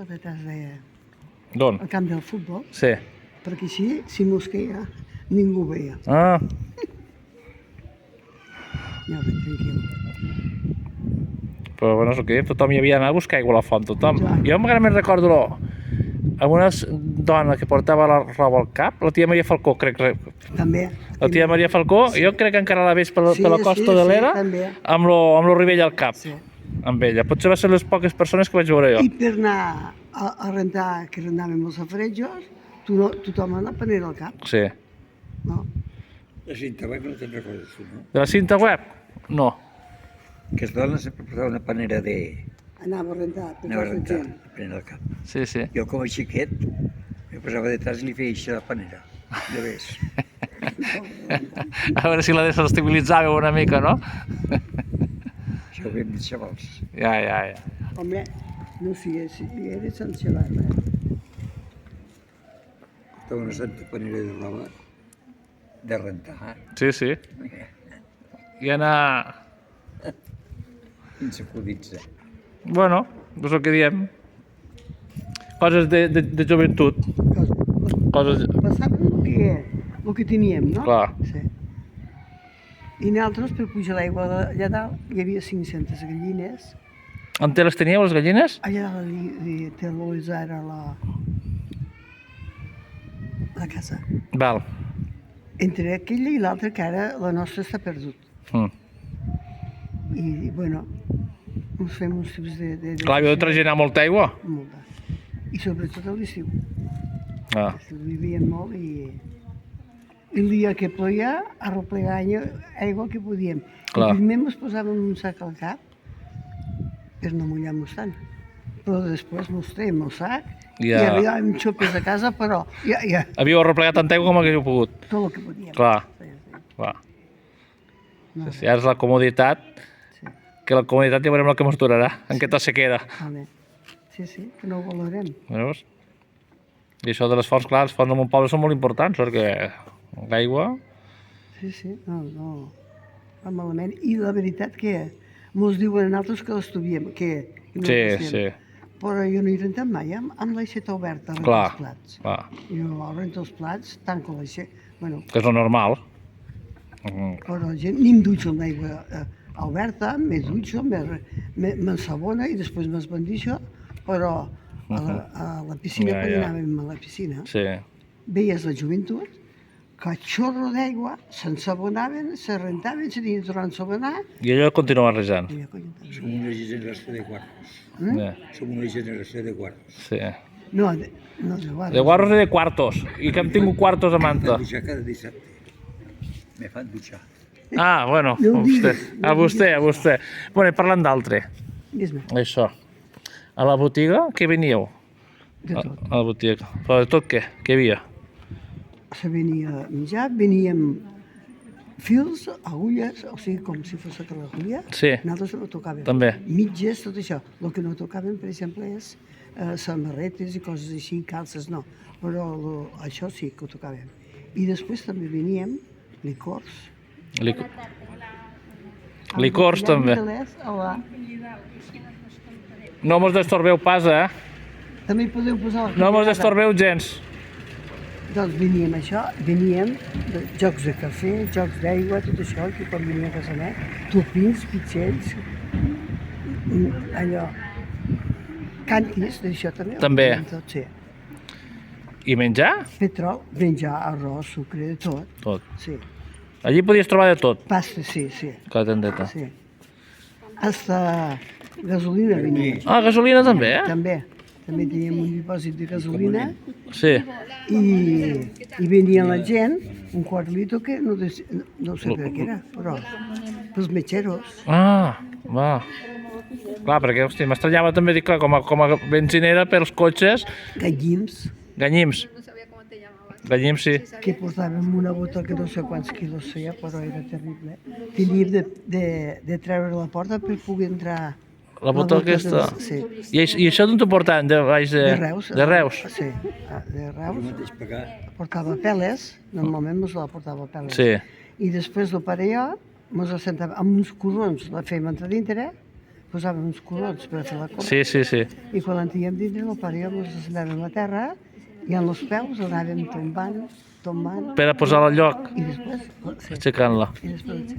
per detrás de... D'on? al camp del futbol, Sí. perquè així, si mos queia, ningú ho veia. Ah, Anava tranquil. però bueno, és el que dic, tothom hi havia d'anar a buscar aigua a la font, tothom. Clar. Jo encara me'n recordo amb una dona que portava la roba al cap, la tia Maria Falcó, crec. També. La tia Maria Falcó, jo crec que encara la veig per la costa de l'Era, també. amb lo ribell al cap, Sí. amb ella. Potser va ser les poques persones que vaig veure jo. I per anar a rentar, que rentàvem els safarejos, tothom anava a panera al cap, Sí. no? La cinta web no te'n recordes tu, no? De la cinta web? No. Aquesta dona sempre portava una panera de... Anava a rentar per Anava a tota la rentar gent. la panera al cap. Sí, sí. Jo com a xiquet me posava detrás i li feia així la panera. Ja ves. A veure si la desestabilitzàveu una mica, no? Això ho veiem de xavals. Ja. Home, no sé si era Sant Xavar, Estava una santa panera de roba de rentar. Sí. I anar... Sense acudits. Bueno, és el que diem. Coses de joventut. Coses... Passàvem el que teníem, no? Clar. Sí. I nosaltres, per pujar l'aigua allà dalt, hi havia 500 gallines. On te les teníeu, les gallines? Allà dalt té l'Oisar a la casa. Val. Entre aquella i l'altra, que ara la nostra està perdut. I, bueno, ens fem uns tips de Clar, havia de traginar molta aigua. Molta. I sobretot a l'estiu. Ah. Vivíem molt i el dia que ploia, arreplegar aigua que podíem. Clar. I primer ens posàvem un sac al cap per no mullar-nos tant. Però després ens traiem el sac i arribàvem xopes a casa, però ja Havíeu arreplegat tanta aigua com haguéssiu pogut. tot el que podíem. Clar. Sí. Clar. No, Sí, ara és la comoditat, sí. que la comoditat ja veurem el que ens durarà, en aquesta sequera. Vale. Sí, que no ho valorem. Veus? I això de les fonts, clar, les fonts del meu poble són molt importants, perquè l'aigua... Sí, no, va malament. I la veritat que mos diuen a nosaltres que l'estudiem, que no Sí, ho sí, fem. Però jo no hi rentat mai, amb l'aixeta oberta a rentar clar, els plats. clar, Jo rento els plats, tanco l'aixeta, bueno, que és lo normal. però la gent ni em dutxo amb l'aigua oberta, me dutxo, m'ensabona i després m'esbandixo, però a la piscina, Ja, quan ja. anàvem a la piscina, Sí, veies la joventut, que xorro d'aigua, s'ensabonaven, se rentaven, se tenien tornant a ensabonar, i allò continua rejant. i ja, cony, Som una generació de guarros. Ja, Som una generació de guarros. sí. no, de guarda. De guarros i de quartos, i que hem tingut quartos a Me Manta. fan dutxar cada dissabte. Me fan dutxar. Ah, bueno, No ho a vostè, diguis, a vostè, a vostè. Bueno, i parlant d'altre, Dis-me, això. A la botiga, què veníeu? de tot. A la botiga. Però de tot què? Què hi havia? Se venia a menjar, veníem fils, agulles, o sigui, com si fos caragullia. Sí. Nosaltres no tocàvem. També. Mitges, tot això. El que no tocàvem, per exemple, és samarretes i coses així, calces, no. Però això sí que ho tocàvem. I després també veníem licors. Licors, també. No mos destorbeu pas, eh? També hi podeu posar la No mos cuinada. destorbeu gens. Doncs veníem això, veníem de jocs de cafè, jocs d'aigua, tot això, que quan venia a casa meva, topins, pitxells, allò, cantis, d'això també. ho També. teníem Tot, sí. I menjar? Petrol, menjar, arròs, sucre, de tot, Tot. sí. Allí podies trobar de tot, Pasta, sí, que la tendeta. sí. Hasta gasolina venia. Ah, gasolina també, eh? També teníem un dipòsit de gasolina Sí. i venia la gent, un quart litro que no sé per què era, però pels metgeros. Ah, va. Clar, perquè, hòstia, m'estranyava també dir, clar, com a benzinera pels cotxes, Gallims, ganyims. Ganyims, sí. que portàvem una bota que no sé quants quilos feia, però era terrible. Teníem de treure la porta per poder entrar. La bota aquesta. Sí. I això d'on t'ho portaven? De baix De Reus. De Reus? Sí, de Jo Reus. mateix pagar. Portava peles, normalment mos la portava peles. Sí. I després el pare i jo mos assentàvem amb uns corrons, la fèiem entrar dintre, posàvem uns colots per fer la corda. Sí, sí, sí. I quan l'antíem dintre, el pare i jo ens assenyàvem a la terra i en els peus anàvem tombant, Per a posar-la al lloc, i després, sí, aixecant-la. i després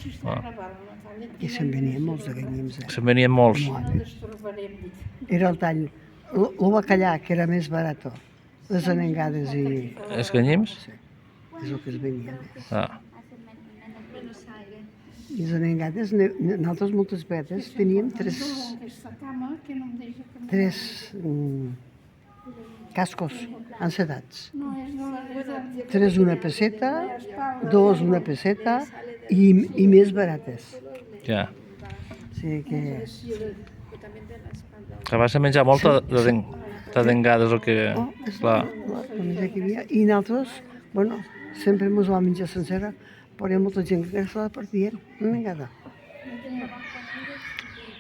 sí. Ah. I se'n venien molts de ganyims. Se'n venien molts. Era el tall, el bacallà, que era més barat, les anengades i... Els ganyims? Sí, és el que es venia més. Ah. I les anengades, nosaltres moltes vegades teníem tres cascos encetats. Tres una peseta, dos una peseta i més barates. Ja. O sigui que... Que vas a menjar molta de dengades o que... Oh, és Clar. la menjar que hi havia. I nosaltres, bueno, sempre mos la menjar sencera, però hi ha molta gent que se la partien, una vegada.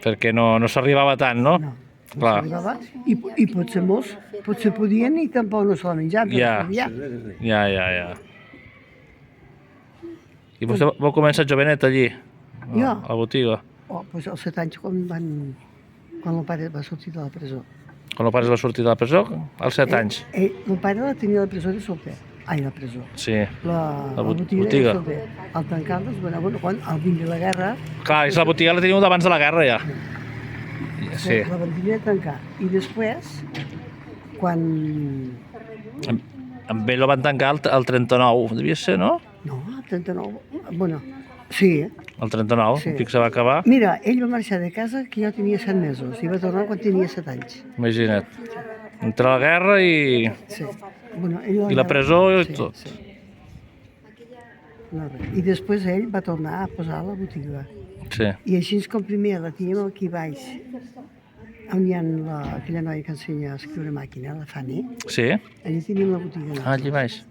Perquè no s'arribava tant, no? No. Clar. Arribava, i potser molts, potser podien i tampoc no se la menjaven. Ja. Ja. I vostè va començar jovenet allí, Jo? a la botiga, Oh, doncs als 7 anys quan el pare va sortir de la presó. quan el pare va sortir de la presó, als 7 anys. El pare la tenia a la presó de solter. Ai, la presó. Sí. La botiga. botiga de solter. Al tancar-les, bueno, quan al vindre la guerra, Clar, és la botiga la teníeu d'abans de la guerra, ja. Sí. la van tenir a tancar. I després, quan... Amb ell el van tancar el 39, devia ser, no? No, el 39... Bueno, sí. El 39, Sí. el pic se va acabar. Mira, ell va marxar de casa que jo tenia 7 mesos i va tornar quan tenia 7 anys. Imagina't. Entre la guerra i Sí. Bueno, ell la presó i sí, tot. Sí. No, res. I després ell va tornar a posar la botiga. Sí. I així com primer la teníem aquí baix, on hi ha aquella noia que ensenya a escriure a màquina, la Fanny, Sí? allà teníem la botiga Ah, allí baix.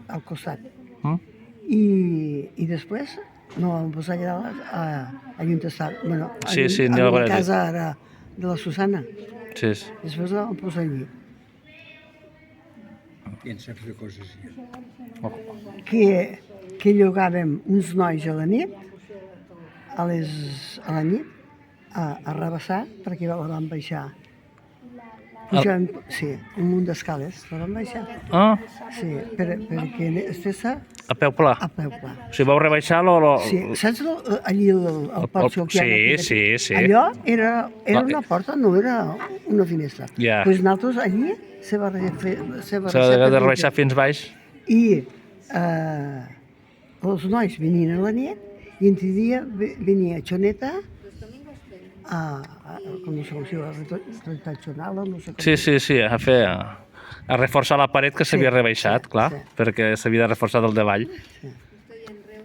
al costat. Mm? I després no la vam posar allà dalt, a on estava, bueno, Sí, sí, a n'hi ha la varias. casa ara de la Susana. Sí, sí. Després la vam posar allí. I en saps de coses, ja. Que llogàvem uns nois a la nit, a la nit, a rebassar, perquè la vam baixar. Pujàvem, sí, un munt d'escales, la vam baixar. Ah, Sí, perquè estés a peu pla. a peu pla. O sigui, vau rebaixar lo... Sí, saps allí el porxo que hi ha? Sí, sí, sí. Allò era una porta, no era una finestra. Ja. Doncs nosaltres allí se va fer... S'ha de rebaixar fins baix. I els nois venien a la nit i en dia venia Xoneta com no sé com si diu, retencional, no sé com. Sí, sí, sí, a fer... A reforçar la paret que s'havia Sí, rebaixat, sí, clar, sí. perquè s'havia de reforçar del davall.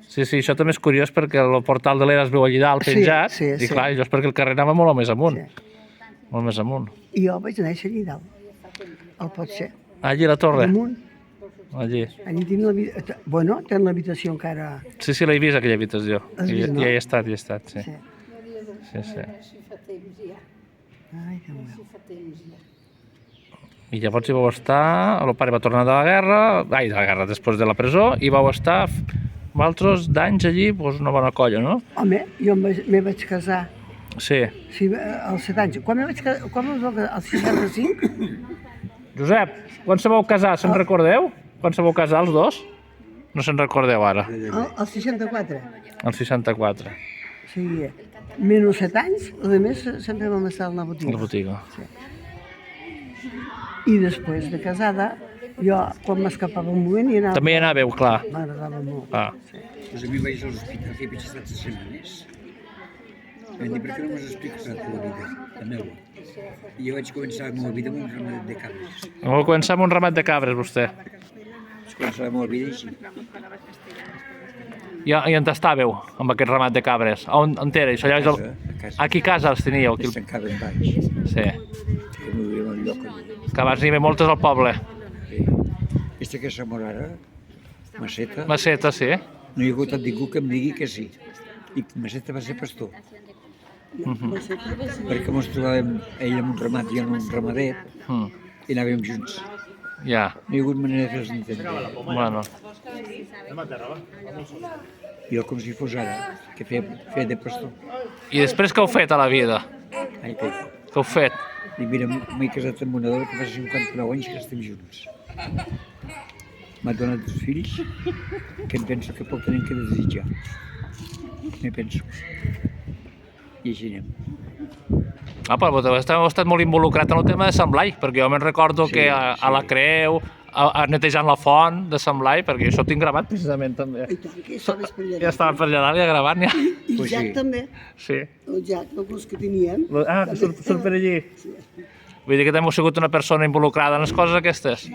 Sí, sí, això també és curiós perquè el portal de l'era es veu allà dalt Sí, penjat, sí, i sí. clar, això és perquè el carrer anava molt més amunt. Sí. Molt més amunt. I jo vaig néixer allà dalt, al Potser, Allí a la torre, damunt. allí. Allí tinc l'habitació, bueno, ten l'habitació encara. Sí, sí, l'he vist, aquella habitació. Has I vist, no? hi he estat, sí. Sí. Sí, sí. Ai, Déu meu. I llavors hi vau estar, el pare va tornar de la guerra, després de la presó, i vau estar altres d'anys allí, doncs una bona colla, no? Home, jo me vaig casar Sí. sí, als 7 anys. Quan me vaig casar? Quan me vaig casar? Als 65? Josep, quan se vau casar, se'n recordeu? Quan se vau casar els dos? No se'n recordeu ara, Als 64. el 64, O sigui, menys 7 anys, a més sempre vam estar a la botiga. la botiga. I després de casada, jo quan m'escapava un moment i anava... També hi anàveu, clar. M'agradava molt. Ah. Doncs a mi vaig a l'hospital que hi vaig estar 3 setmanes. Vam dir, per què no m'has explicat la teva vida, la meva? I jo vaig començar la meva vida amb un ramat de cabres. Vau començar amb un ramat de cabres, vostè. Vaig començar la meva vida així. I on estàveu, amb aquest ramat de cabres? On era això? Allà és el... A casa. A qui casa els teníeu? Aquí... Es tancaven baix. Sí. Que no vivíem al lloc allà. Que abans n'hi havia moltes al poble. Sí. Este que som ara, Maceta, Maceta, sí. no hi ha hagut ningú que em digui que sí. I Maceta va ser pastor. Perquè ens trobàvem ell amb un ramat i jo amb un ramadet Mm. i anàvem junts. Ja, No hi ha hagut manera de fer-los entendre. bueno. Jo com si fos ara, que feia de pastor. I després què heu fet a la vida? Ai, que... Què heu fet? I mira, m'he casat amb una dona que fa 59 anys que estem junts. M'ha donat 2 fills que em penso que poc tenen que desitjar. Me penso. I així anem. Però vostè heu estat molt involucrat en el tema de Sant Blai, perquè jo me'n recordo que a la Creu, netejant la font de Sant Blai, perquè això ho tinc gravat precisament també. I tant, que estaves per allà. Ja estava per allà dalt ja gravant, ja. I Pues Jack sí. també. Sí. El Jack, els que teníem. Que surt per allí. Vull dir que també heu sigut una persona involucrada en les coses aquestes.